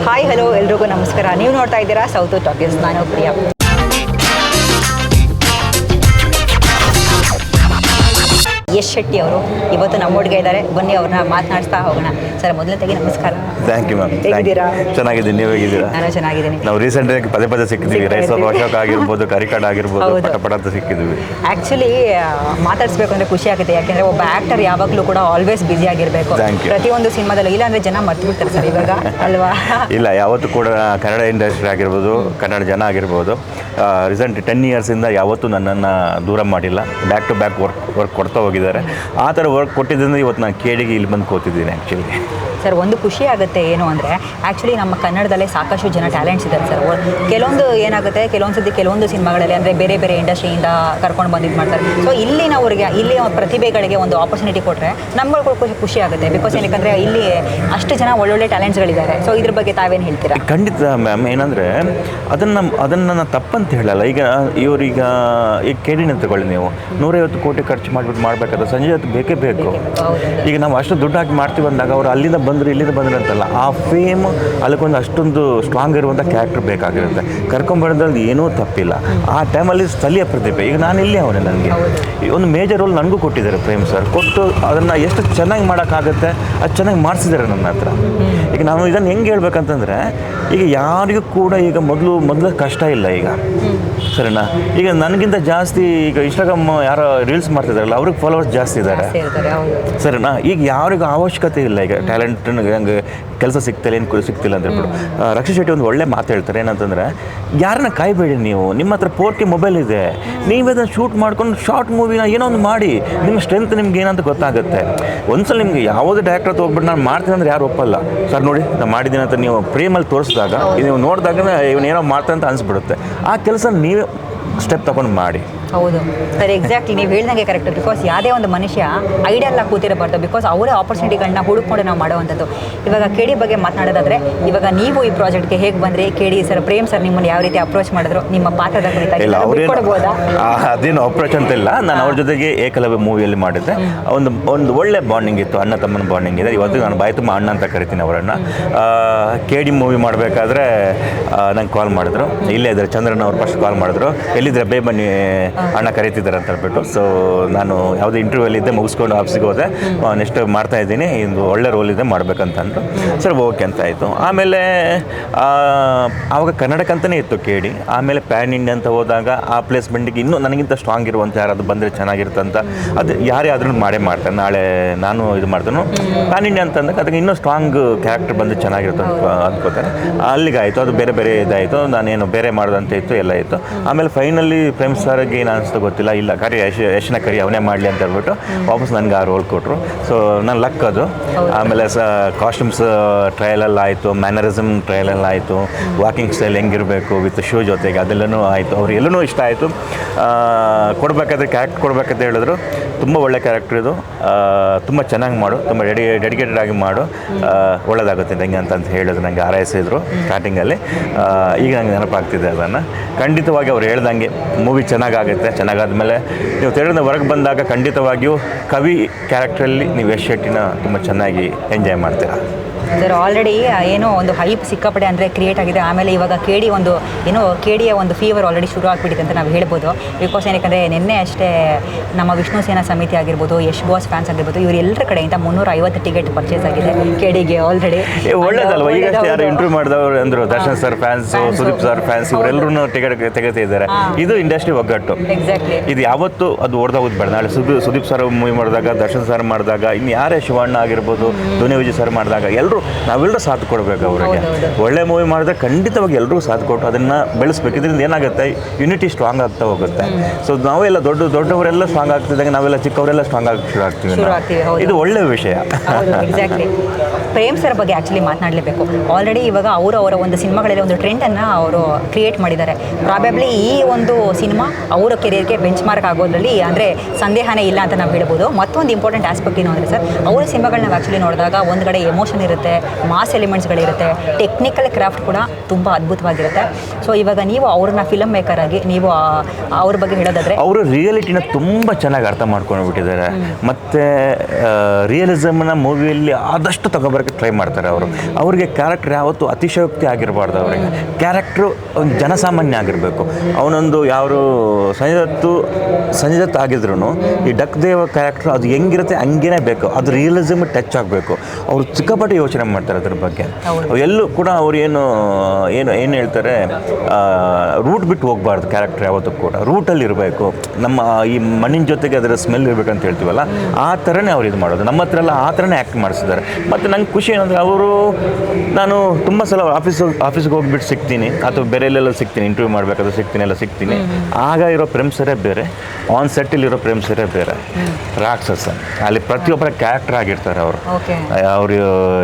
Hi hello ಎಲ್ರಿಗೂ ನಮಸ್ಕಾರ. ನೀವು ನೋಡ್ತಾ ಇದ್ದೀರಾ ಸೌತ್ ಟಾಕೀಸ್. ನಾನು ಪ್ರಿಯಾ. ಯಶ್ ಶೆಟ್ಟಿ ಅವರು ಇವತ್ತು ನಮ್ಮೊಟ್ಟಿಗೆ ಇದ್ದಾರೆ. ಬನ್ನಿ ಅವ್ರನ್ನ ಮಾತನಾಡಿಸ್ತಾ ಹೋಗೋಣ. ಸರ್ ಮೊದಲನೇದಾಗಿ ನಮಸ್ಕಾರ. Thank you ma'am. ಹೇಗಿದ್ದೀರಾ? ಚೆನ್ನಾಗಿದ್ದೀನಿ, ನೀವು ಹೇಗಿದ್ದೀರಾ? ನಾನು ಚೆನ್ನಾಗಿದ್ದೀನಿ. ನಾವು ರೀಸೆಂಟಾಗಿ ಪದೇ ಸಿಕ್ಕಿದ್ದೀವಿ. ರೈಸ್ ಆಫ್ ಅಶೋಕ್ ಆಗಿರ್ಬೋದು, ಕರಿಕಾಡ್ ಆಗಿರ್ಬೋದು, ಪಟ ಅಂತ ಸಿಕ್ಕಿದ್ವಿ. ಆ್ಯಕ್ಚುಲಿ ಮಾತಾಡಿಸ್ಬೇಕು ಅಂದರೆ ಖುಷಿ ಆಗುತ್ತೆ. ಯಾಕೆಂದರೆ ಒಬ್ಬ ಆ್ಯಕ್ಟರ್ ಯಾವಾಗಲೂ ಕೂಡ ಆಲ್ವೇಸ್ ಬ್ಯುಸಿ ಆಗಿರಬೇಕು ಪ್ರತಿಯೊಂದು ಸಿನಿಮಾದಲ್ಲೂ. ಇಲ್ಲ ಅಂದರೆ ಜನ ಮರ್ತು ಬಿಡ್ತಾರೆ ಸರ್ ಇವಾಗ, ಅಲ್ವಾ? ಇಲ್ಲ, ಯಾವತ್ತೂ ಕೂಡ ಕನ್ನಡ ಇಂಡಸ್ಟ್ರಿ ಆಗಿರ್ಬೋದು, ಕನ್ನಡ ಜನ ಆಗಿರ್ಬೋದು, ರೀಸೆಂಟ್ 10 ಇಯರ್ಸಿಂದ ಯಾವತ್ತೂ ನನ್ನನ್ನು ದೂರ ಮಾಡಿಲ್ಲ. ಬ್ಯಾಕ್ ಟು ಬ್ಯಾಕ್ ವರ್ಕ್ ಕೊಡ್ತಾ ಹೋಗಿದ್ದಾರೆ. ಆ ಥರ ವರ್ಕ್ ಕೊಟ್ಟಿದ್ದರಿಂದ ಇವತ್ತು ನಾನು ಕೇಳಿಗೆ ಇಲ್ಲಿ ಬಂದು ಕೂತಿದ್ದೀನಿ. ಆ್ಯಕ್ಚುಲಿ ಸರ್ ಒಂದು ಖುಷಿ ಆಗುತ್ತೆ ಏನು ಅಂದರೆ, ಆ್ಯಕ್ಚುಲಿ ನಮ್ಮ ಕನ್ನಡದಲ್ಲೇ ಸಾಕಷ್ಟು ಜನ ಟ್ಯಾಲೆಂಟ್ಸ್ ಇದ್ದಾರೆ ಸರ್. ಕೆಲವೊಂದು ಏನಾಗುತ್ತೆ, ಕೆಲವೊಂದು ಸಿನಿಮಾಗಳಲ್ಲಿ ಅಂದರೆ ಬೇರೆ ಬೇರೆ ಇಂಡಸ್ಟ್ರಿಯಿಂದ ಕರ್ಕೊಂಡು ಬಂದಿದ್ದು ಮಾಡ್ತಾರೆ. ಸೊ ಇಲ್ಲಿನವ್ರಿಗೆ, ಇಲ್ಲಿ ಪ್ರತಿಭೆಗಳಿಗೆ ಒಂದು ಆಪರ್ಚುನಿಟಿ ಕೊಟ್ಟರೆ ನಮ್ಗಳು ಖುಷಿ ಆಗುತ್ತೆ. ಬಿಕಾಸ್ ಏನಕ್ಕೆ ಇಲ್ಲಿ ಅಷ್ಟು ಜನ ಒಳ್ಳೊಳ್ಳೆ ಟ್ಯಾಲೆಂಟ್ಸ್ಗಳಿದ್ದಾರೆ. ಸೊ ಇದ್ರ ಬಗ್ಗೆ ತಾವೇನು ಹೇಳ್ತೀರಾ? ಖಂಡಿತ ಮ್ಯಾಮ್. ಏನಂದರೆ ಅದನ್ನು ನಾನು ತಪ್ಪಂತ ಹೇಳಲ್ಲ. ಈಗ ಕೇಳಿನ ತಗೊಳ್ಳಿ, ನೀವು 150 ಕೋಟಿ ಖರ್ಚು ಮಾಡಿಬಿಟ್ಟು ಮಾಡಬೇಕಾದ್ರೆ ಸಂಜೆ ಹೊತ್ತು ಬೇಕೇ ಬೇಕು. ಈಗ ನಾವು ಅಷ್ಟು ದುಡ್ಡು ಹಾಕಿ ಮಾಡ್ತೀವಿ ಅಂದಾಗ ಅವರು ಇಲ್ಲಿಂದ ಬಂದ್ರೆ ಅಂತಲ್ಲ, ಆ ಫೇಮ್ ಅಲ್ಲಕ್ಕೊಂದು ಅಷ್ಟೊಂದು ಸ್ಟ್ರಾಂಗ್ ಇರುವಂಥ ಕ್ಯಾರೆಕ್ಟರ್ ಬೇಕಾಗಿರುತ್ತೆ. ಕರ್ಕೊಂಬರೋದ್ರಲ್ಲಿ ಏನೂ ತಪ್ಪಿಲ್ಲ. ಆ ಟೈಮಲ್ಲಿ ಸ್ಥಳೀಯ ಪ್ರತಿಭೆ. ಈಗ ನಾನು ಇಲ್ಲೇ ಅವನೇ, ನನಗೆ ಒಂದು ಮೇಜರ್ ರೋಲ್ ನನಗೂ ಕೊಟ್ಟಿದ್ದಾರೆ ಪ್ರೇಮ್ ಸರ್. ಕೊಟ್ಟು ಅದನ್ನು ಎಷ್ಟು ಚೆನ್ನಾಗಿ ಮಾಡೋಕ್ಕಾಗುತ್ತೆ ಅದು ಚೆನ್ನಾಗಿ ಮಾಡಿಸಿದ್ದಾರೆ ನನ್ನ ಹತ್ರ. ಈಗ ನಾನು ಇದನ್ನು ಹೆಂಗೆ ಹೇಳ್ಬೇಕಂತಂದರೆ, ಈಗ ಯಾರಿಗೂ ಕೂಡ ಈಗ ಮೊದಲು ಕಷ್ಟ ಇಲ್ಲ ಈಗ, ಸರಿನಾ? ಈಗ ನನಗಿಂತ ಜಾಸ್ತಿ ಈಗ ಇನ್ಸ್ಟಾಗ್ರಾಮ್ ಯಾರೋ ರೀಲ್ಸ್ ಮಾಡ್ತಿದ್ದಾರಲ್ಲ, ಅವ್ರಿಗೆ ಫಾಲೋವರ್ಸ್ ಜಾಸ್ತಿ ಇದ್ದಾರೆ, ಸರಿನಾ? ಈಗ ಯಾರಿಗೂ ಅವಶ್ಯಕತೆ ಇಲ್ಲ. ಈಗ ಟ್ಯಾಲೆಂಟ್ ಹಂಗೆ ಕೆಲಸ ಸಿಗ್ತಿಲ್ಲ ಅಂತ ಹೇಳ್ಬಿಟ್ಟು ರಕ್ಷಿತ್ ಶೆಟ್ಟಿ ಒಂದು ಒಳ್ಳೆ ಮಾತು ಹೇಳ್ತಾರೆ. ಏನಂತಂದರೆ, ಯಾರನ್ನ ಕಾಯಬೇಡಿ ನೀವು, ನಿಮ್ಮ ಹತ್ರ 4K ಮೊಬೈಲ್ ಇದೆ, ನೀವದನ್ನು ಶೂಟ್ ಮಾಡ್ಕೊಂಡು ಶಾರ್ಟ್ ಮೂವಿನ ಏನೋ ಒಂದು ಮಾಡಿ, ನಿಮ್ಮ ಸ್ಟ್ರೆಂತ್ ನಿಮ್ಗೆ ಏನಂತ ಗೊತ್ತಾಗುತ್ತೆ. ಒಂದ್ಸಲ ನಿಮ್ಗೆ ಯಾವುದೇ ಡೈರೆಕ್ಟರ್ ಹೋಗ್ಬಿಟ್ಟು ನಾನು ಮಾಡ್ತೀನಿ ಅಂದರೆ ಯಾರು ಒಪ್ಪಲ್ಲ. ಸರ್ ನೋಡಿ ನಾನು ಮಾಡಿದ್ದೀನಿ ಅಂತ ನೀವು ಪ್ರೇಮಲ್ಲಿ ತೋರಿಸಿದಾಗ, ನೀವು ನೋಡಿದಾಗ ಇವನೇನೋ ಮಾಡ್ತಾನೆ ಅಂತ ಅನಿಸ್ಬಿಡುತ್ತೆ. ಆ ಕೆಲಸ ನೀವೇ ಸ್ಟೆಪ್ ತಗೊಂಡು ಮಾಡಿ. ಹೌದು ಸರ್, ಎಕ್ಸಾಕ್ಟ್ಲಿ ನೀವು ಹೇಳ್ದಂಗೆ ಕರೆಕ್ಟ್. ಬಿಕಾಸ್ ಯಾವುದೇ ಒಂದು ಮನುಷ್ಯ ಐಡಿಯಲ್ಲ ಕೂತಿರಬಾರ್ದು. ಬಿಕಾಸ್ ಅವರೇ ಆಪರ್ಚುನಿಟಿಗಳನ್ನ ಹುಡುಕೊಂಡು ನಾವು ಮಾಡುವಂಥದ್ದು. ಇವಾಗ KD ಬಗ್ಗೆ ಮಾತನಾಡೋದಾದರೆ, ಇವಾಗ ನೀವು ಈ ಪ್ರಾಜೆಕ್ಟ್ಗೆ ಹೇಗೆ ಬಂದ್ರಿ? KD ಸರ್, ಪ್ರೇಮ್ ಸರ್ ನಿಮ್ಮನ್ನು ಯಾವ ರೀತಿ ಅಪ್ರೋಚ್ ಮಾಡಿದ್ರು? ನಿಮ್ಮ ಪಾತ್ರದ ಕುರಿತಾಗಿ ಅದೇನು ಅಪ್ರೋಚ್ ಅಂತ ಇಲ್ಲ. ನಾನು ಅವ್ರ ಜೊತೆಗೆ ಏಕಲವ್ಯ ಮೂವಿಯಲ್ಲಿ ಮಾಡಿದ್ದೆ. ಒಂದು ಒಳ್ಳೆ ಬಾಂಡಿಂಗ್ ಇತ್ತು, ಅಣ್ಣ ತಮ್ಮನ ಬಾಂಡಿಂಗ್ ಇದೆ. ಇವತ್ತು ನಾನು ಬಾಯಿ ತುಂಬ ಅಣ್ಣ ಅಂತ ಕರಿತೀನಿ ಅವರನ್ನು. KD ಮೂವಿ ಮಾಡಬೇಕಾದ್ರೆ ನಂಗೆ ಕಾಲ್ ಮಾಡಿದ್ರು. ಇಲ್ಲೇ ಇದ್ದಾರೆ ಚಂದ್ರನ್ ಅವ್ರು ಫಸ್ಟ್ ಕಾಲ್ ಮಾಡಿದ್ರು. ಎಲ್ಲಿದ್ದರೆ ಬನ್ನಿ ಅಣ್ಣ ಕರೀತಿದ್ದಾರೆ ಅಂತ ಹೇಳ್ಬಿಟ್ಟು. ಸೊ ನಾನು ಯಾವುದೇ ಇಂಟರ್ವ್ಯೂಲ್ಲಿ ಇದ್ದೆ, ಮುಗಿಸ್ಕೊಂಡು ಆಫೀಸಿಗೆ ಹೋದೆ. ನೆಕ್ಸ್ಟ್ ಮಾಡ್ತಾಯಿದ್ದೀನಿ, ಇದು ಒಳ್ಳೆ ರೋಲ್ ಇದೆ ಮಾಡಬೇಕಂತಂದ್ರು. ಸರ್ ಓಕೆ ಅಂತ ಆಯಿತು. ಆಮೇಲೆ ಆವಾಗ ಕನ್ನಡಕ್ಕಂತಲೇ ಇತ್ತು KD. ಆಮೇಲೆ ಪ್ಯಾನ್ ಇಂಡಿಯಾ ಅಂತ ಹೋದಾಗ ಆ ಪ್ಲೇಸ್ಮೆಂಟಿಗೆ ಇನ್ನೂ ನನಗಿಂತ ಸ್ಟ್ರಾಂಗ್ ಇರುವಂಥ ಯಾರಾದ್ರು ಬಂದರೆ ಚೆನ್ನಾಗಿರುತ್ತಂತ, ಅದು ಯಾರೇ ಆದ್ರೂ ಮಾಡೇ ಮಾಡ್ತಾರೆ. ನಾಳೆ ನಾನು ಇದು ಮಾಡ್ತಾನು ಪ್ಯಾನ್ ಇಂಡಿಯಾ ಅಂತಂದಾಗ ಅದಕ್ಕೆ ಇನ್ನೂ ಸ್ಟ್ರಾಂಗ್ ಕ್ಯಾರೆಕ್ಟರ್ ಬಂದು ಚೆನ್ನಾಗಿರುತ್ತೆ ಅಂತ ಅಂದ್ಕೋತಾರೆ. ಅಲ್ಲಿಗಾಯಿತು. ಅದು ಬೇರೆ ಇದಾಯಿತು. ನಾನೇನು ಬೇರೆ ಮಾಡೋದಂತ ಇತ್ತು, ಎಲ್ಲ ಇತ್ತು. ಆಮೇಲೆ ಫೈನಲಿ ಪ್ರೇಮ್ ಸರ್ಗೆ ಏನು ಅನಿಸ್ತು ಗೊತ್ತಿಲ್ಲ, ಇಲ್ಲ ಯಶನ ಕರಿ ಅವನೇ ಮಾಡಲಿ ಅಂತ ಹೇಳ್ಬಿಟ್ಟು ವಾಪಸ್ ನನಗೆ ಆ ರೋಲ್ ಕೊಟ್ಟರು. ಸೊ ನನ್ನ ಲಕ್ ಅದು. ಆಮೇಲೆ ಕಾಸ್ಟ್ಯೂಮ್ಸ್ ಟ್ರಯಲಲ್ಲಿ ಆಯಿತು, ಮ್ಯಾನರಿಸಮ್ ಟ್ರಯಲಲ್ಲಿ ಆಯಿತು, ವಾಕಿಂಗ್ ಸ್ಟೈಲ್ ಹೆಂಗಿರಬೇಕು ವಿತ್ ಶೂ ಜೊತೆಗೆ ಅದೆಲ್ಲನೂ ಆಯಿತು. ಅವ್ರು ಎಲ್ಲನೂ ಇಷ್ಟ ಆಯಿತು. ಕೊಡಬೇಕಾದ್ರೆ ಕ್ಯಾರೆಕ್ಟರ್ ಕೊಡಬೇಕಂತ ಹೇಳಿದ್ರು. ತುಂಬ ಒಳ್ಳೆ ಕ್ಯಾರೆಕ್ಟರ್ ಇದು, ತುಂಬ ಚೆನ್ನಾಗಿ ಮಾಡು, ತುಂಬ ಡೆಡಿಕೇಟೆಡ್ ಆಗಿ ಮಾಡು, ಒಳ್ಳೆಯದಾಗುತ್ತೆ ನನಗೆ ಅಂತ ಹೇಳಿದ್ರು. ನನಗೆ ಹಾರೈಸಿದ್ರು ಸ್ಟಾರ್ಟಿಂಗಲ್ಲಿ. ಈಗ ನನಗೆ ನೆನಪಾಗ್ತಿದೆ ಅದನ್ನು. ಖಂಡಿತವಾಗಿ ಅವ್ರು ಹೇಳ್ದಂಗೆ ಮೂವಿ ಚೆನ್ನಾಗಾಗುತ್ತೆ. ಚೆನ್ನಾಗಾದ್ಮೇಲೆ ನೀವು ಥಿಯೇಟರ್ನ ಹೊರಗೆ ಬಂದಾಗ ಖಂಡಿತವಾಗಿಯೂ ಕವಿ ಕ್ಯಾರೆಕ್ಟ್ರಲ್ಲಿ ನೀವು ಯಶ್ ಶೆಟ್ಟಿನ ತುಂಬ ಚೆನ್ನಾಗಿ ಎಂಜಾಯ್ ಮಾಡ್ತೀರಾ. ಸರ್ ಆಲ್ರೆಡಿ ಏನೋ ಒಂದು ಹೈಪ್ ಸಿಕ್ಕಾಪಟ್ಟೆ ಅಂದರೆ ಕ್ರಿಯೇಟ್ ಆಗಿದೆ. ಆಮೇಲೆ ಇವಾಗ KD KDಯ ಒಂದು ಫೀವರ್ ಆಲ್ರೆಡಿ ಶುರು ಆಗಿಬಿಟ್ಟಿದೆ ಅಂತ ನಾವು ಹೇಳ್ಬೋದು. ಬಿಕಾಸ್ ಏನಕ್ಕೆ ನಿನ್ನೆ ಅಷ್ಟೇ ನಮ್ಮ ವಿಷ್ಣು ಸೇನಾ ಸಮಿತಿ ಆಗಿರ್ಬೋದು, ಯಶ್ ಬಾಸ್ ಫ್ಯಾನ್ಸ್ ಆಗಿರ್ಬೋದು, ಇವರೆಲ್ಲರ ಕಡೆಯಿಂದ 350 ಟಿಕೆಟ್ ಪರ್ಚೇಸ್ ಆಗಿದೆ KDಗೆ ಆಲ್ರೆಡಿ. ಒಳ್ಳೇದಲ್ವ? ಈಗ ಯಾರು ಇಂಟರ್ವ್ಯೂ ಮಾಡಿದವರು ಅಂದರು, Darshan sir fans, Sudeep sir fans, ಇವರೆಲ್ಲರೂ ಟಿಕೆಟ್ ತೆಗೆತಿದ್ದಾರೆ. ಇದು ಇಂಡಸ್ಟ್ರಿ ಒಗ್ಗಟ್ಟು. ಎಕ್ಸಾಕ್ಟ್ಲಿ. ಇದು ಯಾವತ್ತು ಅದು ಹೊಡೆದೋಗ್ಬೇಡ. ನಾಳೆ ಸುದೀಪ್ ಸರ್ ಮೂವಿ ಮಾಡಿದಾಗ, ದರ್ಶನ್ ಸರ್ ಮಾಡಿದಾಗ, ಇನ್ನು ಯಾರೇ ಶಿವಣ್ಣ ಆಗಿರ್ಬೋದು, ಧ್ವನಿ ವಿಜಯ್ ಸರ್ ಮಾಡಿದಾಗ ನಾವೆಲ್ಲರೂ ಸಾಥ್ ಕೊಡಬೇಕು ಅವರಿಗೆ. ಒಳ್ಳೆ ಮೂವಿ ಮಾಡಿದ್ರೆ ಖಂಡಿತವಾಗಿ ಎಲ್ಲರೂ ಸಾಥ್ ಕೊಟ್ಟು ಅದನ್ನು ಬೆಳೆಸ್ಬೇಕು. ಇದರಿಂದ ಏನಾಗುತ್ತೆ, ಯೂನಿಟಿ ಸ್ಟ್ರಾಂಗ್ ಆಗ್ತಾ ಹೋಗುತ್ತೆ. ಸೊ ನಾವೆಲ್ಲ ದೊಡ್ಡವರೆಲ್ಲ ಸ್ಟ್ರಾಂಗ್ ಆಗ್ತಿದ್ದಾಗ ನಾವೆಲ್ಲ ಚಿಕ್ಕವರೆಲ್ಲ ಸ್ಟ್ರಾಂಗ್ ಆಗಿ ಶುರು ಆಗ್ತೀವಿ. ಇದು ಒಳ್ಳೆ ವಿಷಯ. ಎಕ್ಸಾಕ್ಟ್ಲಿ. ಪ್ರೇಮ್ ಸರ್ ಬಗ್ಗೆ ಆ್ಯಕ್ಚುಲಿ ಮಾತನಾಡಲೇಬೇಕು. ಆಲ್ರೆಡಿ ಇವಾಗ ಅವರ ಒಂದು ಸಿನಿಮಾಗಳಲ್ಲಿ ಒಂದು ಟ್ರೆಂಡನ್ನು ಅವರು ಕ್ರಿಯೇಟ್ ಮಾಡಿದ್ದಾರೆ. ಪ್ರಾಬಬ್ಲಿ ಈ ಒಂದು ಸಿನಿಮಾ ಅವರ ಕೆರಿಯರ್ಗೆ ಬೆಂಚ್ ಮಾರ್ಕ್ ಆಗೋದ್ರಲ್ಲಿ ಅಂದರೆ ಸಂದೇಹನೇ ಇಲ್ಲ ಅಂತ ನಾವು ಹೇಳ್ಬೋದು. ಮತ್ತೊಂದು ಇಂಪಾರ್ಟೆಂಟ್ ಆಸ್ಪೆಕ್ಟ್ ಏನು ಅಂದರೆ ಸರ್, ಅವರ ಸಿನಿಮಾಗಳನ್ನ ನಾವು ಆ್ಯಕ್ಚುಲಿ ನೋಡಿದಾಗ ಒಂದು ಕಡೆ ಎಮೋಷನ್ ಇರುತ್ತೆ, ಇರುತ್ತೆ, ಮಾಸ್ ಎಲಿಮೆಂಟ್ಸ್ಗಳಿರುತ್ತೆ, ಟೆಕ್ನಿಕಲ್ ಕ್ರಾಫ್ಟ್ ಕೂಡ ತುಂಬ ಅದ್ಭುತವಾಗಿರುತ್ತೆ. ಸೊ ಇವಾಗ ನೀವು ಅವ್ರನ್ನ ಫಿಲಮ್ ಮೇಕರ್ ಆಗಿ ನೀವು ಅವ್ರ ಬಗ್ಗೆ ಹೇಳೋದಾದ್ರೆ, ಅವರು ರಿಯಾಲಿಟಿನ ತುಂಬ ಚೆನ್ನಾಗಿ ಅರ್ಥ ಮಾಡ್ಕೊಂಡು ಬಿಟ್ಟಿದ್ದಾರೆ. ಮತ್ತು ರಿಯಲಿಸಮ್ನ ಮೂವಿಯಲ್ಲಿ ಆದಷ್ಟು ತಗೊಬರೋಕ್ಕೆ ಟ್ರೈ ಮಾಡ್ತಾರೆ ಅವರು. ಅವ್ರಿಗೆ ಕ್ಯಾರೆಕ್ಟರ್ ಯಾವತ್ತೂ ಅತಿಶಯೋಕ್ತಿ ಆಗಿರಬಾರ್ದು. ಅವರಿಗೆ ಕ್ಯಾರೆಕ್ಟ್ರು ಒಂದು ಜನಸಾಮಾನ್ಯ ಆಗಿರಬೇಕು. ಅವನೊಂದು ಯಾರು ಸಂಜಯ್ ದತ್ ಆಗಿದ್ರು ಈ ಡಕ್ ದೇವ ಕ್ಯಾರೆಕ್ಟ್ರ್ ಅದು ಹೆಂಗಿರುತ್ತೆ ಹಂಗೇನೆ ಬೇಕು, ಅದು ರಿಯಲಿಸಮ್ ಟಚ್ ಆಗಬೇಕು. ಅವರು ಸಿಕ್ಕಾಪಟ್ಟೆ ಯೋಚನೆ ಮಾಡ್ತಾರೆ ಅದ್ರ ಬಗ್ಗೆ. ಎಲ್ಲೂ ಕೂಡ ಅವ್ರು ಏನು ಹೇಳ್ತಾರೆ, ರೂಟ್ ಬಿಟ್ಟು ಹೋಗಬಾರ್ದು ಕ್ಯಾರೆಕ್ಟರ್ ಯಾವತ್ತೂ ಕೂಡ ರೂಟಲ್ಲಿ ಇರಬೇಕು. ನಮ್ಮ ಈ ಮಣ್ಣಿನ ಜೊತೆಗೆ ಅದರ ಸ್ಮೆಲ್ ಇರಬೇಕಂತ ಹೇಳ್ತೀವಲ್ಲ, ಆ ಥರನೇ ಅವ್ರು ಇದು ಮಾಡೋದು. ನಮ್ಮ ಹತ್ರ ಎಲ್ಲ ಆ ಥರನೇ ಆ್ಯಕ್ಟ್ ಮಾಡಿಸಿದ್ದಾರೆ. ಮತ್ತು ನಂಗೆ ಖುಷಿ ಏನಂದರೆ ನಾನು ತುಂಬ ಸಲ ಆಫೀಸ್ಗೆ ಹೋಗ್ಬಿಟ್ಟು ಸಿಗ್ತೀನಿ ಅಥವಾ ಬೇರೆ ಎಲ್ಲೆಲ್ಲ ಸಿಗ್ತೀನಿ, ಇಂಟರ್ವ್ಯೂ ಮಾಡಬೇಕಾದ್ರೆ ಸಿಗ್ತೀನಿ. ಆಗ ಇರೋ ಪ್ರೇಮ್ಸರೇ ಬೇರೆ, ಆನ್ ಸೆಟ್ಟಲ್ಲಿರೋ ಪ್ರೇಮ್ಸರೇ ಬೇರೆ. ರಾಕ್ಷಸ ಅಲ್ಲಿ ಪ್ರತಿಯೊಬ್ಬರ ಕ್ಯಾರೆಕ್ಟರ್ ಆಗಿರ್ತಾರೆ ಅವರು. ಅವರು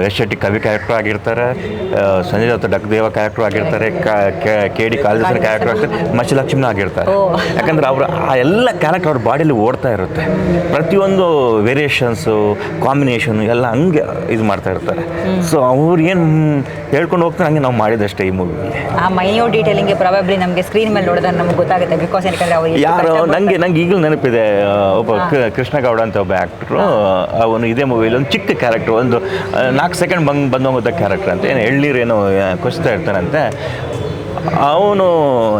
ಯಶ್ ಶೆಟ್ಟಿ ಕವಿ ಕ್ಯಾರೆಕ್ಟರ್ ಆಗಿರ್ತಾರೆ, ಸಂಜಯ್ ದತ್ತ ಡಕ್ ದೇವ ಕ್ಯಾರೆಕ್ಟರ್ ಆಗಿರ್ತಾರೆ, KD ಕಾಳಿದಾಸನ ಕ್ಯಾರೆಕ್ಟರ್ ಆಗಿರ್ತಾರೆ, ಮಚ್ಚಲಕ್ಷ್ಮಿನ ಆಗಿರ್ತಾರೆ. ಯಾಕಂದರೆ ಅವರು ಆ ಎಲ್ಲ ಕ್ಯಾರೆಕ್ಟರ್ ಅವ್ರ ಬಾಡಿಯಲ್ಲಿ ಓಡ್ತಾ ಇರುತ್ತೆ. ಪ್ರತಿಯೊಂದು ವೇರಿಯೇಷನ್ಸು ಕಾಂಬಿನೇಷನು ಎಲ್ಲ ಹಂಗೆ ಇದು ಮಾಡ್ತಾ ಇರ್ತಾರೆ. ಸೊ ಅವ್ರು ಏನು ಹೇಳ್ಕೊಂಡು ಹೋಗ್ತಾರೆ ಹಂಗೆ ನಾವು ಮಾಡಿದಷ್ಟೇ ಈ ಮೂವಿಯಲ್ಲಿ. ಆ ಮೈನ್ಯೂಟ್ ಡೀಟೇಲಿಂಗ್ಗೆ ಪ್ರಾಬಬ್ಲಿ ನಮಗೆ ಸ್ಕ್ರೀನ್ ಮೇಲೆ ನೋಡಿದ್ರೆ ನಮ್ಗೆ ಗೊತ್ತಾಗುತ್ತೆ. ಬಿಕಾಸ್ ಏನಕ್ಕೆ ಯಾರು ನಂಗೆ ಈಗಲೂ ನೆನಪಿದೆ, ಒಬ್ಬ ಕೃಷ್ಣ ಗೌಡ ಅಂತ ಒಬ್ಬ ಆ್ಯಕ್ಟ್ರು, ಅವನು ಇದೇ ಮೂವಿಲಿ ಒಂದು ಚಿಕ್ಕ ಕ್ಯಾರೆಕ್ಟ್ರು, ಒಂದು 4 ಸೆಕೆಂಡ್ ಬಂದೋಗೋದ ಕ್ಯಾರೆಕ್ಟರ್ ಅಂತ, ಏನು ಎಳ್ನೀರೇನೋ ಕೊಚ್ತಾ ಇರ್ತಾನಂತೆ. ಅವನು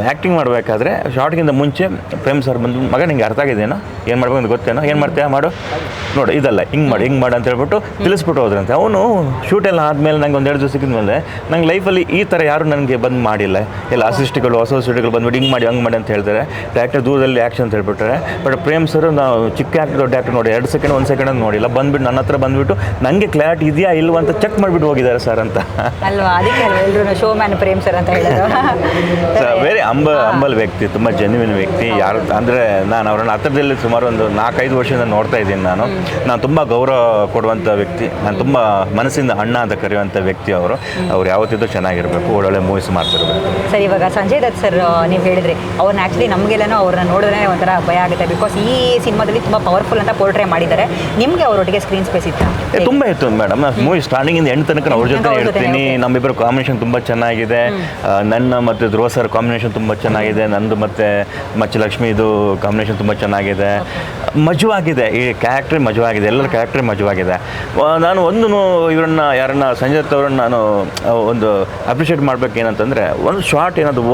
ಆ್ಯಕ್ಟಿಂಗ್ ಮಾಡಬೇಕಾದ್ರೆ ಶಾರ್ಟ್ಗಿಂತ ಮುಂಚೆ ಪ್ರೇಮ್ ಸರ್ ಬಂದು, ಮಗ ನಿಂಗೆ ಅರ್ಥ ಆಗಿದೆಯೇನೋ, ಏನು ಮಾಡ್ಬೇಕು ಅಂತ ಗೊತ್ತೇನೋ, ಏನು ಮಾಡ್ತೀಯ ಮಾಡು, ನೋಡು ಇದಲ್ಲ ಹಿಂಗೆ ಮಾಡು ಅಂತ ಹೇಳ್ಬಿಟ್ಟು ತಿಳಿಸ್ಬಿಟ್ಟು ಹೋದ್ರಂತೆ. ಅವನು ಶೂಟೆಲ್ಲ ಆದಮೇಲೆ ನಂಗೆ ಒಂದು 2 ದಿವಸ ಸಿಕ್ಕಿದ್ಮೇಲೆ ನಂಗೆ ಲೈಫಲ್ಲಿ ಈ ಥರ ಯಾರು ನನಗೆ ಬಂದು ಮಾಡಿಲ್ಲ. ಎಲ್ಲ ಅಸಿಸ್ಟ್ಗಳು ಹೊಸ ಅಸಿಸ್ಟ್ಗಳು ಬಂದ್ಬಿಟ್ಟು ಹಿಂಗೆ ಮಾಡಿ ಹಂಗೆ ಮಾಡಿ ಅಂತ ಹೇಳ್ತಾರೆ. ಡೈರೆಕ್ಟರ್ ದೂರದಲ್ಲಿ ಆ್ಯಕ್ಷನ್ ಅಂತ ಹೇಳ್ಬಿಟ್ರೆ. ಬಟ್ ಪ್ರೇಮ್ ಸರ್ ನಾವು ಚಿಕ್ಕ ಆ್ಯಕ್ಟರ್ ದೊಡ್ಡ ಆ್ಯಕ್ಟರ್ ನೋಡಿ 2 ಸೆಕೆಂಡ್ 1 ಸೆಕೆಂಡ್ ಅಂತ ನೋಡಿಲ್ಲ, ಬಂದುಬಿಟ್ಟು ನನ್ನ ಹತ್ರ ಬಂದುಬಿಟ್ಟು ನನಗೆ ಕ್ಲಾರಿಟಿ ಇದೆಯಾ ಇಲ್ವ ಅಂತ ಚೆಕ್ ಮಾಡಿಬಿಟ್ಟು ಹೋಗಿದ್ದಾರೆ ಸರ್ ಅಂತ ಅಲ್ವಾ. ಅದಕ್ಕೆ ಎಲ್ಲರೂ ಶೋ ಮ್ಯಾನ್ ಪ್ರೇಮ್ ಸರ್ ಅಂತ ಹೇಳಿದ್ರು. ವೆರಿ ಅಂಬಲ್ ವ್ಯಕ್ತಿ, ತುಂಬ ಜೆನ್ಯೂನ್ ವ್ಯಕ್ತಿ. ಯಾರು ಅಂದರೆ ನಾನು ಅವ್ರನ್ನ ಹತ್ತಿರದಲ್ಲಿ ಸುಮಾರು ಒಂದು 4-5 ವರ್ಷದಿಂದ ನೋಡ್ತಾ ಇದ್ದೀನಿ. ನಾನು ತುಂಬ ಗೌರವ ಕೊಡುವಂಥ ವ್ಯಕ್ತಿ, ನಾನು ತುಂಬ ಮನಸ್ಸಿಂದ ಅಣ್ಣ ಅಂತ ಕರೆಯುವಂಥ ವ್ಯಕ್ತಿ ಅವರು ಯಾವತ್ತಿದ್ದು ಚೆನ್ನಾಗಿರಬೇಕು, ಒಳ್ಳೊಳ್ಳೆ ಮೂವೀಸ್ ಮಾಡ್ತಿರ್ಬೇಕು. ಸರ್ ಇವಾಗ ಸಂಜಯ್ ದತ್ ಸರ್ ನೀವು ಹೇಳಿದ್ರಿ, ಅವ್ರನ್ನ ಆ್ಯಕ್ಚುಲಿ ನಮಗೆಲ್ಲನೂ ಅವ್ರನ್ನ ನೋಡಿದ್ರೆ ಒಂಥರ ಭಯ ಆಗುತ್ತೆ. ಬಿಕಾಸ್ ಈ ಸಿನಿಮಾದಲ್ಲಿ ತುಂಬ ಪವರ್ಫುಲ್ ಅಂತ ಪೋರ್ಟ್ರೇ ಮಾಡಿದ್ದಾರೆ. ನಿಮಗೆ ಅವರೊಟ್ಟಿಗೆ ಸ್ಕ್ರೀನ್ ಸ್ಪೇಸ್ ಇತ್ತು? ತುಂಬ ಇತ್ತು ಮೇಡಮ್. ಮೂವಿ ಸ್ಟಾರ್ಟಿಂಗಿಂದ ಎಂಡ್ ತನಕ ಅವ್ರ ಜೊತೆ ಇರ್ತೀನಿ. ನಮ್ಮಿಬ್ಬರು ಕಾಂಬಿನೇಷನ್ ತುಂಬ ಚೆನ್ನಾಗಿದೆ. ನನ್ನ ಮತ್ತು ಧ್ರುವ ಸರ್ ಕಾಂಬಿನೇಷನ್ ತುಂಬ ಚೆನ್ನಾಗಿದೆ. ನಂದು ಮತ್ತು ಮಚ್ಚಲಕ್ಷ್ಮಿದು ಕಾಂಬಿನೇಷನ್ ತುಂಬ ಚೆನ್ನಾಗಿದೆ. ಮಜವಾಗಿದೆ, ಈ ಕ್ಯಾರೆಕ್ಟ್ರೇ ಮಜವಾಗಿದೆ, ಎಲ್ಲರ ಕ್ಯಾರೆಕ್ಟ್ರೇ ಮಜವಾಗಿದೆ. ನಾನು ಯಾರನ್ನ ಸಂಜಯ್ ದತ್ ಅವ್ರನ್ನ ನಾನು ಒಂದು ಅಪ್ರಿಷಿಯೇಟ್ ಮಾಡಬೇಕೇನಂತಂದರೆ, ಒಂದು ಶಾರ್ಟ್ ಏನಾದ್ರು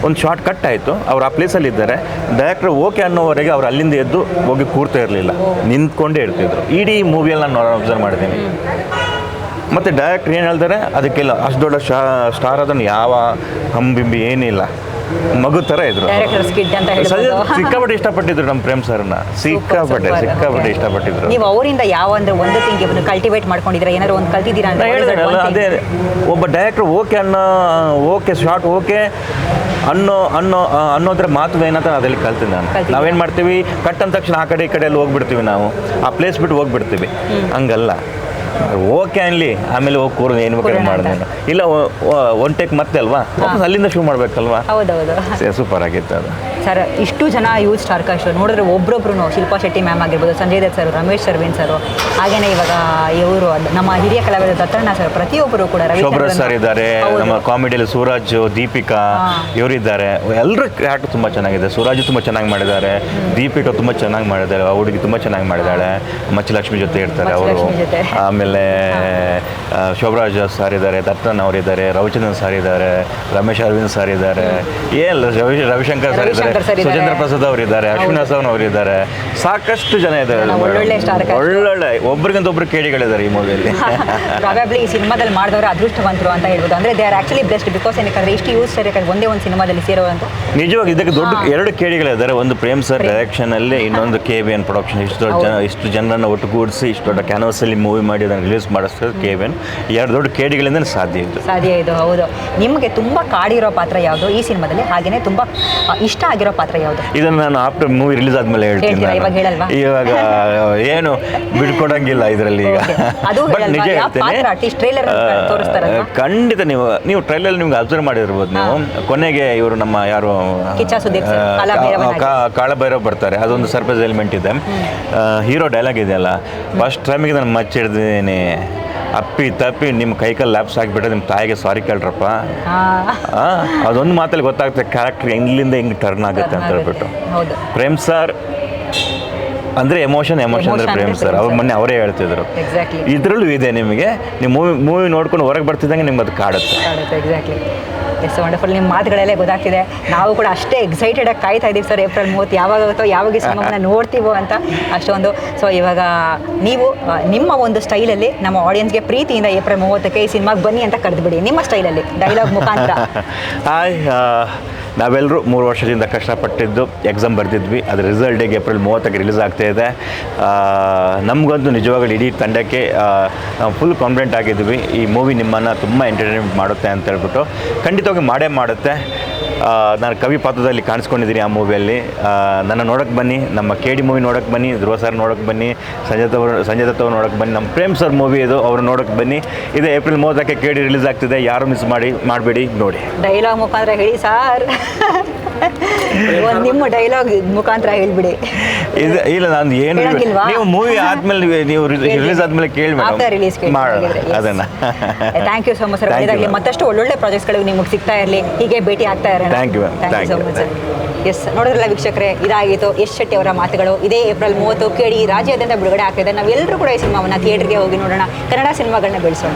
ಒಂದು ಶಾರ್ಟ್ ಕಟ್ ಆಯಿತು, ಅವ್ರು ಆ ಪ್ಲೇಸಲ್ಲಿ ಇದ್ದಾರೆ, ಡೈರೆಕ್ಟ್ರ್ ಅನ್ನೋವರೆಗೆ ಅವ್ರು ಅಲ್ಲಿಂದ ಎದ್ದು ಹೋಗಿ ಕೂರ್ತಾ ಇರಲಿಲ್ಲ, ನಿಂತ್ಕೊಂಡೇ ಇರ್ತಿದ್ರು. ಇಡೀ ಮೂವಿಯಲ್ಲಿ ನಾನು ಅಬ್ಸರ್ವ್ ಮಾಡಿದ್ದೀನಿ. ಮತ್ತು ಡೈರೆಕ್ಟ್ರ್ ಏನು ಹೇಳ್ತಾರೆ ಅದಕ್ಕೆಲ್ಲ ಅಷ್ಟು ದೊಡ್ಡ ಸ್ಟಾರ್ ಅದನ್ನು ಯಾವ ಹಂಬಿಂಬಿ ಏನಿಲ್ಲ, ಮಗು ಥರ ಇದ್ರು. ಸಿಕ್ಕಾಪಟ್ಟೆ ಇಷ್ಟಪಟ್ಟಿದ್ರು ನಮ್ಮ ಪ್ರೇಮ್ ಸರ್ನ, ಸಿಕ್ಕಾಪಟ್ಟೆ ಇಷ್ಟಪಟ್ಟಿದ್ರು. ನೀವು ಅವರಿಂದ ಯಾವ ಅಂದ್ರೆ ಒಂದು ಥಿಂಗ್ ಕಲ್ಟಿವೇಟ್ ಮಾಡ್ಕೊಂಡಿದ್ರೆ, ಏನಾದ್ರು ಒಂದು ಕಲ್ತಿದ್ದೀರಾ ಅಂತ ಹೇಳಿದ್ರಲ್ಲ. ಅದೇ ಒಬ್ಬ ಡೈರೆಕ್ಟ್ರ್ ಓಕೆ ಶಾರ್ಟ್ ಓಕೆ ಅನ್ನೋದ್ರ ಮಾತು ಏನಂತ ಅದ್ರಲ್ಲಿ ಕಲ್ತೀನಿ ನಾನು. ನಾವೇನು ಮಾಡ್ತೀವಿ, ಕಟ್ ಅಂದ ತಕ್ಷಣ ಆ ಕಡೆ ಈ ಕಡೆಯಲ್ಲಿ ಹೋಗ್ಬಿಡ್ತೀವಿ, ನಾವು ಆ ಪ್ಲೇಸ್ ಬಿಟ್ಟು ಹೋಗ್ಬಿಡ್ತೀವಿ. ಹಂಗಲ್ಲ, ಓಕೆ ಅನ್ಲಿ, ಆಮೇಲೆ ಹೋಗಿ ಕೂರೋದು ಏನು ಬೇಕಾದ್ರೆ ಮಾಡಿದೆ. ಇಲ್ಲ ಒನ್ ಟೇಕ್ ಮತ್ತೆ ಅಲ್ವಾ, ಅಲ್ಲಿಂದ ಶೂ ಮಾಡಬೇಕಲ್ವಾ. ಹೌದೌದು, ಸೂಪರ್ ಆಗಿತ್ತು ಅದು. ಸರ್ ಇಷ್ಟು ಜನ ಯೂತ್ ಸ್ಟಾರ್ ಕಾಸ್ಟ್ ನೋಡಿದ್ರೆ ಒಬ್ಬೊಬ್ರು ಶಿಲ್ಪಾ ಶೆಟ್ಟಿ ಮ್ಯಾಮ್ ಆಗಿರ್ಬೋದು, ಸಂಜಯ್ ದತ್ ಸರ್, ರಮೇಶ್ ಸರ್ವಿನ್ ಸರ್, ಹಾಗೇನೆ ಇವಾಗ ಇವರು ನಮ್ಮ ಹಿರಿಯ ಕಲಾವಿದ ದತ್ತಣ್ಣ ಸರ್, ಪ್ರತಿಯೊಬ್ಬರು ಕೂಡ ಶೋಭ್ರಾ ಸರ್ ಇದ್ದಾರೆ. ನಮ್ಮ ಕಾಮಿಡಿಯಲ್ಲಿ ಸೂರಜ್, ದೀಪಿಕಾ ಇವರಿದ್ದಾರೆ. ಎಲ್ಲರೂ ಕ್ಯಾರೆಕ್ಟರ್ ತುಂಬ ಚೆನ್ನಾಗಿದೆ. ಸೂರಜ್ ತುಂಬ ಚೆನ್ನಾಗಿ ಮಾಡಿದ್ದಾರೆ, ದೀಪಿಕಾ ತುಂಬ ಚೆನ್ನಾಗಿ ಮಾಡಿದ್ದಾರೆ, ಆ ಹುಡುಗಿ ತುಂಬ ಚೆನ್ನಾಗಿ ಮಾಡಿದ್ದಾಳೆ. ಮಚ್ಚಲಕ್ಷ್ಮಿ ಜೊತೆ ಇರ್ತಾರೆ ಅವರು. ಆಮೇಲೆ ಶೋಭರಾಜ್ ಸರ್ ಇದ್ದಾರೆ, ದತ್ತಣ್ಣ ಅವರಿದ್ದಾರೆ, ರವಿಚಂದ್ರನ್ ಸರ್ ಇದ್ದಾರೆ, ರಮೇಶ್ ಅರವಿಂದ್ ಸರ್ ಇದ್ದಾರೆ, ರವಿಶಂಕರ್ ಸರ್ ಇದ್ದಾರೆ, ಸುಚೇಂದ್ರ ಪ್ರಸಾದ್ ಅವರಿದ್ದಾರೆ, ಅಶ್ವಿನಿ ಹಾಸನ್ ಅವರಿದ್ದಾರೆ. ಸಾಕಷ್ಟು ಜನ ಇದ್ದಾರೆ, ಒಳ್ಳೊಳ್ಳೆ ಒಬ್ಬರಿಗಿಂತ ಒಬ್ಬರು ಕೇಡಿಗಳಿದ್ದಾರೆ ಈ ಮೂವಿಯಲ್ಲಿ. ಪ್ರಾಬಬ್ಲಿ ಈ ಸಿನಿಮಾದಲ್ಲಿ ಮಾಡಿದವರು ಅದೃಷ್ಟವಂತರು ಅಂತ ಹೇಳ್ಬೋದು. ಅಂದರೆ they are actually best. Because ಏನಕ್ಕೆ ಇಷ್ಟು ಯೂಸ್ ಸರಿ ಒಂದೇ ಒಂದು ಸಿನಿಮಾದಲ್ಲಿ ಸೇರೋವಂತ ನಿಜವಾಗಿ ಇದಕ್ಕೆ ದೊಡ್ಡ 2 ಕೇಡಿಗಳಿದ್ದಾರೆ. ಒಂದು ಪ್ರೇಮ್ ಸರ್ ಡೈರೆಕ್ಷನಲ್ಲಿ, ಇನ್ನೊಂದು KBN ಪ್ರೊಡಕ್ಷನ್. ಇಷ್ಟು ಜನರನ್ನು ಒಟ್ಟುಗೂಡಿಸಿ ಇಷ್ಟು ದೊಡ್ಡ ಕ್ಯಾನ್ವಸಲ್ಲಿ ಮೂವಿ ಮಾಡಿ ಅದನ್ನು ರಿಲೀಸ್ ಮಾಡಿಸೋದು KBN. 2 ದೊಡ್ಡ ಕೇಡಿಗಳಿಂದ ಸಾಧ್ಯ ಇದು. ಹೌದು. ನಿಮಗೆ ತುಂಬ ಕಾಡಿರೋ ಪಾತ್ರ ಯಾವುದು ಈ ಸಿನಿಮಾದಲ್ಲಿ? ಹಾಗೇನೆ ತುಂಬ ಇಷ್ಟ ಆಗಿರೋ ಪಾತ್ರ ಯಾವುದು? ಇದನ್ನು ನಾನು ಆಫ್ಟರ್ ಮೂವಿ ರಿಲೀಸ್ ಆದ್ಮೇಲೆ ಹೇಳ್ತೀನಿ. ಇವಾಗ ಏನು ಬಿಡ್ಕೊಡಂಗಿಲ್ಲ ಇದರಲ್ಲಿ. ಈಗ ನಿಜ ಹೇಳ್ತೀನಿ, ಖಂಡಿತ ನೀವು ಟ್ರೈಲರ್ ನಿಮ್ಗೆ ಅಬ್ಸರ್ವ್ ಮಾಡಿರ್ಬೋದು. ನೀವು ಕೊನೆಗೆ ಇವರು ನಮ್ಮ ಯಾರು ಕಾಳಭೈರವ್ ಬರ್ತಾರೆ, ಅದೊಂದು ಸರ್ಪ್ರೈಸ್ ಎಲಿಮೆಂಟ್ ಇದೆ. ಹೀರೋ ಡೈಲಾಗ್ ಇದೆಯಲ್ಲ, ಫಸ್ಟ್ ಟೈಮಿಗೆ ನಾನು ಮಚ್ಚಿಡ್ತೀನಿ ಅಪ್ಪಿ ತಪ್ಪಿ ನಿಮ್ಮ ಕೈಕಲ್ಲಿ ಲ್ಯಾಪ್ಸ್ ಆಗಿಬಿಟ್ರೆ ನಿಮ್ಮ ತಾಯಿಗೆ ಸಾರಿ ಕೇಳ್ರಪ್ಪ. ಅದೊಂದು ಮಾತಲ್ಲಿ ಗೊತ್ತಾಗುತ್ತೆ ಕ್ಯಾರೆಕ್ಟರ್ ಹೆಂಗ್ಲಿಂದ ಹೆಂಗೆ ಟರ್ನ್ ಆಗುತ್ತೆ ಅಂತ ಹೇಳ್ಬಿಟ್ಟು. ಹೌದು. ಪ್ರೇಮ್ ಸರ್ ಅಂದರೆ ಎಮೋಷನ್ ಅಂದರೆ ಪ್ರೇಮ್ ಸರ್ ಅವ್ರ ಮೊನ್ನೆ ಅವರೇ ಹೇಳ್ತಿದ್ರು. ಎಕ್ಸಾಕ್ಟ್ಲಿ. ಇದರಲ್ಲೂ ಇದೆ ನಿಮಗೆ, ನೀವು ಮೂವಿ ನೋಡ್ಕೊಂಡು ಹೊರಗೆ ಬರ್ತಿದ್ದಂಗೆ ನಿಮ್ಗೆ ಅದು ಕಾಡುತ್ತೆ. ಎಕ್ಸಾಕ್ಟ್ಲಿ. Yes wonderful. ನಿಮ್ಮ ಮಾತುಗಳಲ್ಲೇ ಗೊತ್ತಾಗ್ತಿದೆ. ನಾವು ಕೂಡ ಅಷ್ಟೇ ಎಕ್ಸೈಟೆಡಾಗಿ ಕಾಯ್ತಾ ಇದ್ದೀವಿ ಸರ್, ಏಪ್ರಿಲ್ 30 ಯಾವಾಗುತ್ತೋ, ಯಾವಾಗ ಈ ಸಿನಿಮಾವನ್ನು ನೋಡ್ತೀವೋ ಅಂತ ಅಷ್ಟೊಂದು. ಸೊ ಇವಾಗ ನೀವು ನಿಮ್ಮ ಒಂದು ಸ್ಟೈಲಲ್ಲಿ ನಮ್ಮ ಆಡಿಯನ್ಸ್ಗೆ ಪ್ರೀತಿಯಿಂದ ಏಪ್ರಿಲ್ 30ಕ್ಕೆ ಈ ಸಿನಿಮಾಗೆ ಬನ್ನಿ ಅಂತ ಕರೆದುಬಿಡಿ, ನಿಮ್ಮ ಸ್ಟೈಲಲ್ಲಿ ಡೈಲಾಗ್ ಮುಖಾಂತರ. ಹಾಯ್, ನಾವೆಲ್ಲರೂ 3 ವರ್ಷದಿಂದ ಕಷ್ಟಪಟ್ಟಿದ್ದು ಎಕ್ಸಾಮ್ ಬರೆದಿದ್ವಿ. ಅದರ ರಿಸಲ್ಟ್ ಈಗ ಏಪ್ರಿಲ್ 30ಕ್ಕೆ ರಿಲೀಸ್ ಆಗ್ತಾಯಿದೆ. ನಮಗಂತೂ ನಿಜವಾಗ್ಲೂ ಇಡೀ ತಂಡಕ್ಕೆ ನಾವು ಫುಲ್ ಕಾನ್ಫಿಡೆಂಟ್ ಆಗಿದ್ವಿ. ಈ ಮೂವಿ ನಿಮ್ಮನ್ನು ತುಂಬ ಎಂಟರ್ಟೈನ್ಮೆಂಟ್ ಮಾಡುತ್ತೆ ಅಂತ ಹೇಳ್ಬಿಟ್ಟು. ಖಂಡಿತವಾಗಿ ಮಾಡೇ ಮಾಡುತ್ತೆ. ನಾನು ಕವಿ ಪಾತ್ರದಲ್ಲಿ ಕಾಣಿಸ್ಕೊಂಡಿದ್ದೀನಿ ಆ ಮೂವಿಯಲ್ಲಿ. ನನ್ನ ನೋಡೋಕ್ಕೆ ಬನ್ನಿ, ನಮ್ಮ KD ಮೂವಿ ನೋಡೋಕ್ಕೆ ಬನ್ನಿ, ಧ್ರುವ ಸರ್ ನೋಡೋಕ್ಕೆ ಬನ್ನಿ, ಸಂಜಯ್ ದತ್ ಅವ್ರು ನೋಡೋಕ್ಕೆ ಬನ್ನಿ, ನಮ್ಮ ಪ್ರೇಮ್ ಸರ್ ಮೂವಿ ಇದು, ಅವ್ರು ನೋಡೋಕ್ಕೆ ಬನ್ನಿ. ಇದು ಏಪ್ರಿಲ್ 30ಕ್ಕೆ KD ರಿಲೀಸ್ ಆಗ್ತಿದೆ. ಯಾರು ಮಿಸ್ ಮಾಡಬೇಡಿ, ನೋಡಿ. ಡೈಲಾಗ್ ಮುಖಾಂತರ ಹೇಳಿ ಸಾರ್, ನಿಮ್ಮ ಡೈಲಾಗ್ ಮುಖಾಂತರ ಹೇಳ್ಬಿಡಿ. ಇಲ್ಲ, ನಾನು ಏನು ನೀವು ಮೂವಿ ಆದ್ಮೇಲೆ ನೀವು ರಿಲೀಸ್ ಆದ್ಮೇಲೆ ಕೇಳಿ ಮಾಡೋಣ ಅದನ್ನು. Thank you so much sir. ಮತ್ತಷ್ಟು ಒಳ್ಳೊಳ್ಳೆ ಪ್ರಾಜೆಕ್ಟ್ಸ್ಗಳು ನಿಮಗೆ ಸಿಗ್ತಾ ಇರಲಿ, ಹೀಗೆ ಭೇಟಿ ಆಗ್ತಾ ಇರೋಣ. Thank you so much sir. Yes, ನೋಡಿದ್ರಲ್ಲ ವೀಕ್ಷಕರೇ, ಇದಾಗಿತ್ತು ಯಶ್ ಶೆಟ್ಟಿ ಅವರ ಮಾತುಗಳು. ಇದೇ ಏಪ್ರಿಲ್ 30 KD ರಾಜ್ಯಾದ್ಯಂತ ಬಿಡುಗಡೆ ಆಗ್ತಿದೆ. ನಾವೆಲ್ಲರೂ ಕೂಡ ಈ ಸಿನಿಮಾವನ್ನು ಥಿಯೇಟರ್ಗೆ ಹೋಗಿ ನೋಡೋಣ, ಕನ್ನಡ ಸಿನಿಮಾಗಳನ್ನ ಬೆಳೆಸೋಣ.